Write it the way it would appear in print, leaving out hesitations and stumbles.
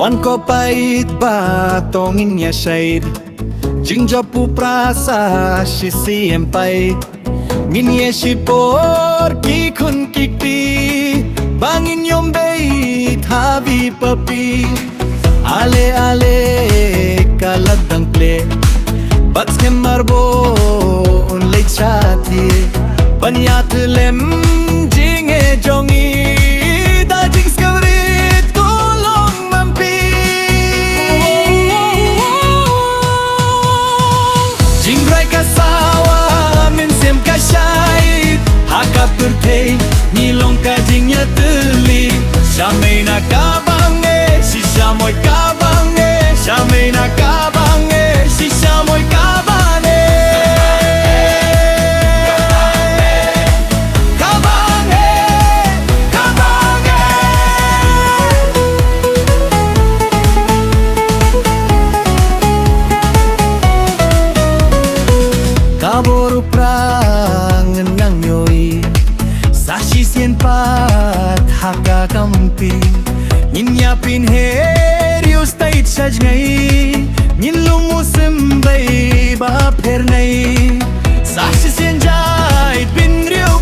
Wan ko pait ba tongin niya shade Jingjapu prasa shi siempai Nginye shi por ki kun kikti Bangin yom bait habi papi Ale ale kaladang ple Bats ke marbo un late chati Panyat lem jinge jongi Da jing skavrit kulong mampi Jingrwai kasawa min sem kashait Haka purtei nilong ka jingnya teli Meinah kabang sisa moy kabang meinah kabang sisa moy kabang kabang kabang kaboru prang ngang nyoi sashi sien pat haka kampi Nyinyapin herius tait saj ngai Nyin lumusem bay ba per ngai Sashi sien jait bin riu